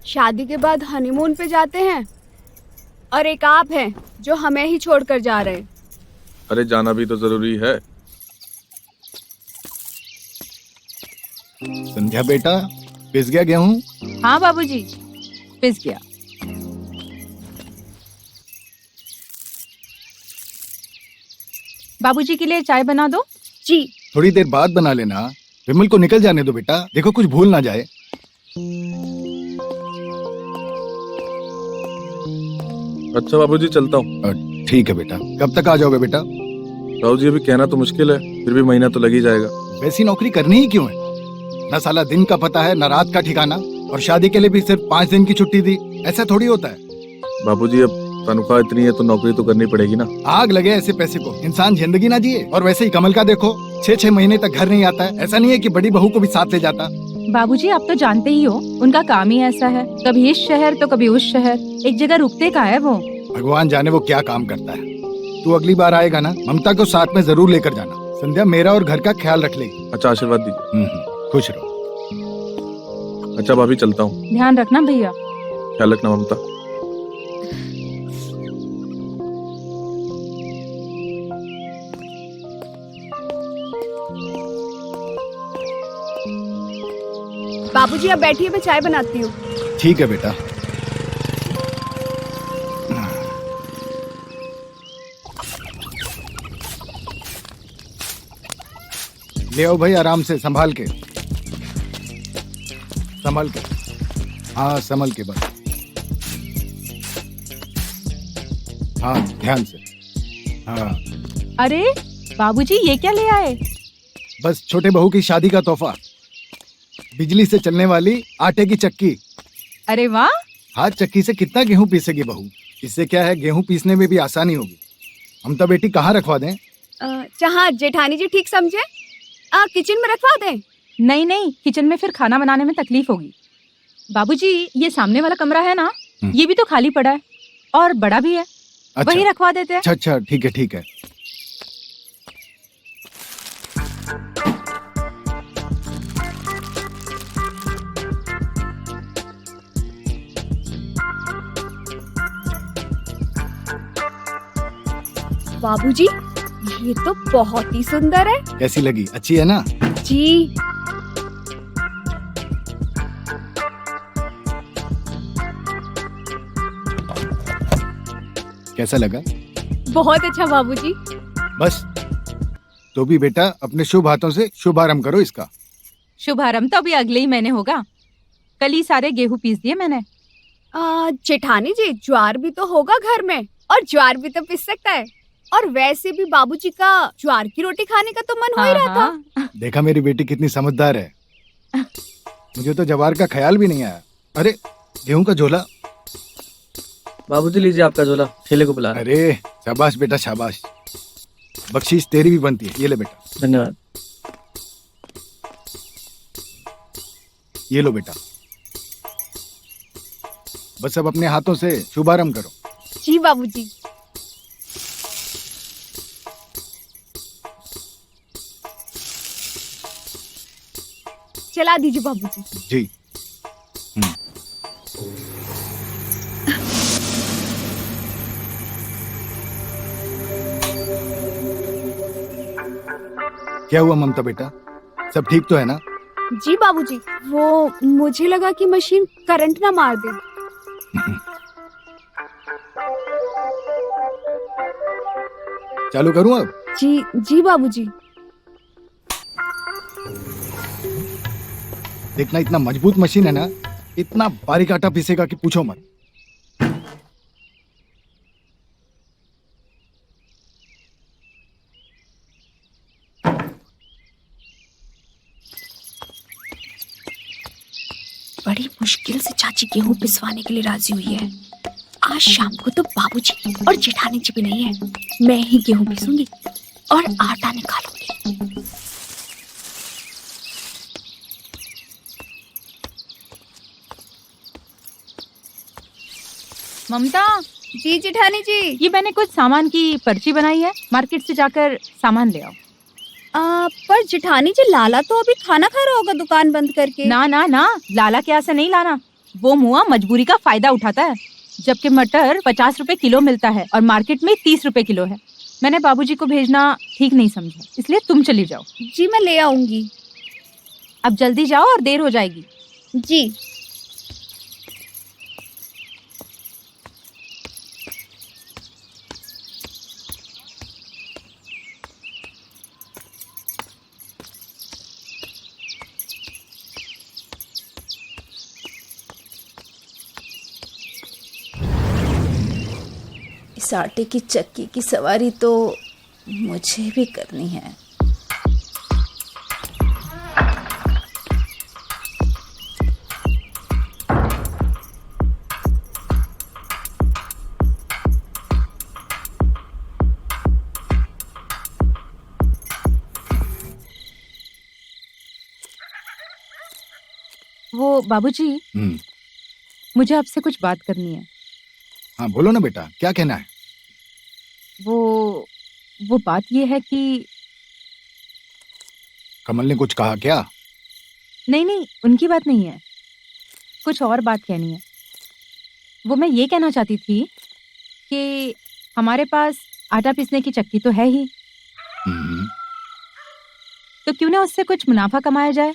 शादी के बाद हनीमून पे जाते हैं और एक आप हैं जो हमें ही छोड़कर जा रहे हैं। अरे जाना भी तो जरूरी है। संध्या बेटा, पिस गया गेहूं? हाँ बाबूजी, पिस गया। बाबूजी के लिए चाय बना दो। जी। थोड़ी देर बाद बना लेना। विमल को निकल जाने दो बेटा, देखो कुछ भूल ना जाए। अच्छा बाबूजी, चलता हूँ। ठीक है बेटा। कब तक आ जाओगे बेटा? बाबूजी अभी कहना तो मुश्किल है, फिर भी महीना तो लग ही जाएगा। वैसी नौकरी करनी ही क्यों है? न साला दिन का पता है, न रात का ठिकाना, और शादी के लिए भी सिर्फ 5 दिन की छुट्टी दी। ऐसा थोड़ी होता है। बाबूजी अब तनख्वाह इतनी है तो नौकरी तो करनी पड़ेगी ना। आग लगे ऐसे पैसे को, इंसान जिंदगी ना जिए। और वैसे ही कमल का देखो, 6-6 महीने तक घर नहीं आता है। ऐसा नहीं है कि बड़ी बहू को भी साथ ले जाता। बाबूजी आप तो जानते ही हो, उनका काम ही ऐसा है, कभी इस शहर तो कभी उस शहर, एक जगह रुकते का है वो। भगवान जाने वो क्या काम करता है। तू अगली बार आएगा ना, ममता को साथ में जरूर लेकर जाना। संध्या मेरा और घर का ख्याल रख लेगी। अच्छा आशीर्वाद दीजिए। खुश रहो। अच्छा भाभी, चलता हूँ। ध्यान रखना भैया। ख्याल रखना ममता। बाबूजी आप बैठिए, मैं चाय बनाती हूँ। ठीक है बेटा। ले आओ भाई, आराम से, संभाल के, संभाल के। हाँ संभल के बस। हाँ ध्यान से। हाँ अरे बाबूजी ये क्या ले आए? बस छोटे बहू की शादी का तोहफा, बिजली से चलने वाली आटे की चक्की। अरे वाह। हाथ चक्की से कितना गेहूं पीसेगी बहू? इससे क्या है, गेहूं पीसने में भी आसानी होगी। हम तो बेटी कहाँ रखवा दें? जहाँ जेठानी जी ठीक समझे, किचन में रखवा दें। नहीं नहीं, किचन में फिर खाना बनाने में तकलीफ होगी। बाबूजी ये सामने वाला कमरा है ना, ये भी तो खाली पड़ा है और बड़ा भी है। अच्छा, वही रखवा देते हैं। अच्छा ठीक है ठीक है। बाबूजी ये तो बहुत ही सुंदर है। कैसी लगी? अच्छी है ना? जी। कैसा लगा? बहुत अच्छा बाबूजी। बस तो भी बेटा अपने शुभ हाथों से शुभारंभ करो इसका। शुभारंभ तो अभी अगले ही महीने होगा। कल ही सारे गेहूं पीस दिए मैंने। जेठानी जी ज्वार भी तो होगा घर में, और ज्वार भी तो पिस सकता है। और वैसे भी बाबूजी का ज्वार की रोटी खाने का तो मन हो ही रहा था। देखा मेरी बेटी कितनी समझदार है। मुझे तो ज्वार का ख्याल भी नहीं आया। अरे गेहूं का झोला। बाबूजी लीजिए आपका झोला, ठेले को बुला रहे हैं। अरे शाबाश बेटा शाबाश, बख्शीश तेरी भी बनती है। ये ले बेटा। धन्यवाद। ये लो बेटा, बस अब अपने हाथों से शुभारंभ करो। जी बाबूजी। चला दीजिए बाबूजी। जी। क्या हुआ ममता बेटा, सब ठीक तो है ना? जी बाबूजी, वो मुझे लगा कि मशीन करंट ना मार दे। चालू करूं अब? जी जी बाबूजी। देखना इतना मजबूत मशीन है ना, इतना बारीक आटा पीसेगा कि पूछो मत। बड़ी मुश्किल से चाची गेहूं पिसवाने के लिए राजी हुई है। आज शाम को तो बाबूजी और जेठानी जी भी नहीं है। मैं ही गेहूं पीसूंगी और आटा निकालूंगी। ममता। जी जेठानी जी। ये मैंने कुछ सामान की पर्ची बनाई है, मार्केट से जाकर सामान ले आओ। पर जेठानी जी लाला तो अभी खाना खा रहा होगा दुकान बंद करके। ना ना ना, लाला के यहाँ से नहीं लाना, वो मुआ मजबूरी का फायदा उठाता है, जबकि मटर 50 रुपए किलो मिलता है और मार्केट में 30 रुपए किलो है। मैंने बाबूजी को भेजना ठीक नहीं समझा, इसलिए तुम चली जाओ। जी मैं ले आऊंगी। अब जल्दी जाओ और देर हो जाएगी। जी। इस आटे की चक्की की सवारी तो मुझे भी करनी है। वो बाबूजी, मुझे आपसे कुछ बात करनी है। हाँ बोलो ना बेटा, क्या कहना है? वो बात ये है कि कमल ने कुछ कहा क्या? नहीं, उनकी बात नहीं है, कुछ और बात कहनी है। वो मैं ये कहना चाहती थी कि हमारे पास आटा पीसने की चक्की तो है ही, तो क्यों ना उससे कुछ मुनाफा कमाया जाए।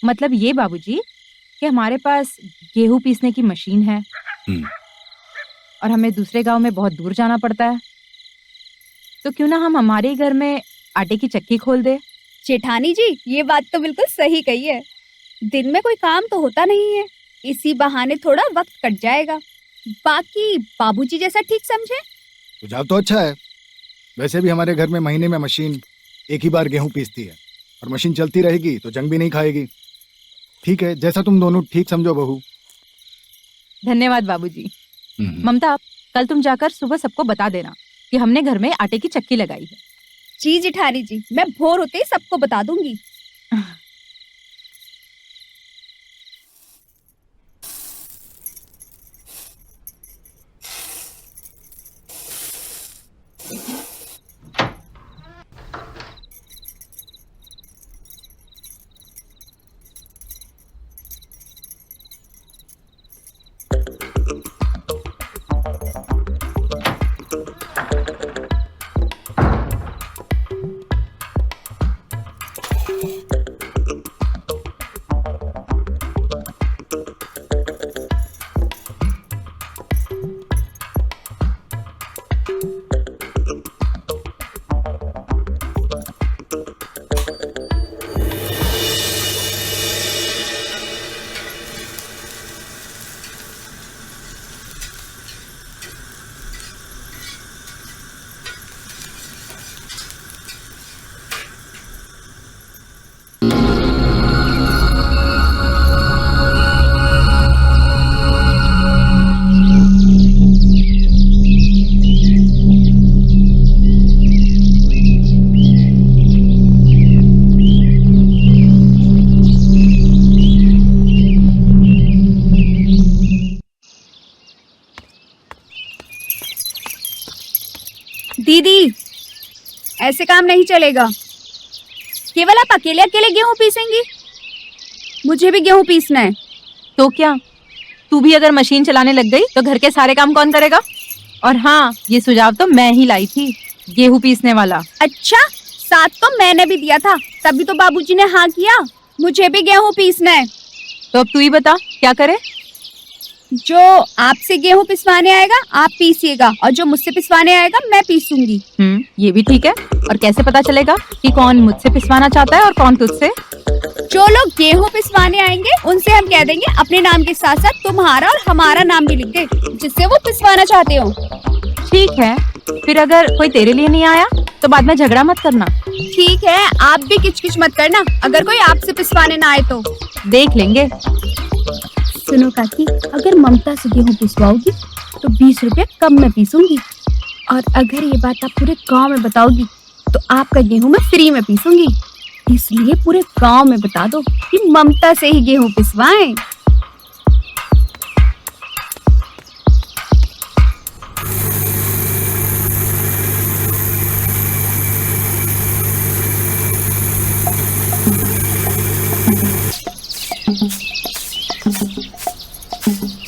मतलब ये बाबूजी कि हमारे पास गेहूं पीसने की मशीन है और हमें दूसरे गांव में बहुत दूर जाना पड़ता है, तो क्यों ना हम हमारे ही घर में आटे की चक्की खोल दे। जेठानी जी ये बात तो बिल्कुल सही कही है। दिन में कोई काम तो होता नहीं है, इसी बहाने थोड़ा वक्त कट जाएगा। बाकी बाबूजी जैसा ठीक समझे। सुझाव तो अच्छा है। वैसे भी हमारे घर में महीने में मशीन एक ही बार गेहूं पीसती है और मशीन चलती रहेगी तो जंग भी नहीं खाएगी। ठीक है, जैसा तुम दोनों ठीक समझो बहू। धन्यवाद बाबूजी। ममता, कल तुम जाकर सुबह सबको बता देना कि हमने घर में आटे की चक्की लगाई है। जी जेठानी जी, मैं भोर होते ही सबको बता दूंगी। दीदी ऐसे काम नहीं चलेगा। केवल आप अकेले अकेले गेहूं पीसेंगी? मुझे भी गेहूं पीसना है। तो क्या तू भी अगर मशीन चलाने लग गई तो घर के सारे काम कौन करेगा? और हाँ, ये सुझाव तो मैं ही लाई थी, गेहूं पीसने वाला। अच्छा, साथ तो मैंने भी दिया था, तभी तो बाबूजी ने हाँ किया। मुझे भी गेहूं पीसना है। तो अब तू ही बता क्या करे? जो आपसे गेहूं पिसवाने आएगा आप पीसिएगा, और जो मुझसे पिसवाने आएगा मैं पीसूंगी। ये भी ठीक है। और कैसे पता चलेगा कि कौन मुझसे पिसवाना चाहता है और कौन तुझसे? जो लोग गेहूं पिसवाने आएंगे उनसे हम कह देंगे अपने नाम के साथ साथ तुम्हारा और हमारा नाम भी लिख दे, जिससे वो पिसवाना चाहते हो। ठीक है, फिर अगर कोई तेरे लिए नहीं आया तो बाद में झगड़ा मत करना। ठीक है, आप भी किचकिच मत करना अगर कोई आपसे पिसवाने ना आए तो। देख लेंगे। सुनो काकी, अगर ममता से गेहूं पिसवाओगी तो 20 रुपया कम में पीसूंगी, और अगर ये बात आप पूरे गांव में बताओगी तो आपका गेहूं मैं फ्री में पीसूंगी। इसलिए पूरे गांव में बता दो कि ममता से ही गेहूं पिसवाएं। है।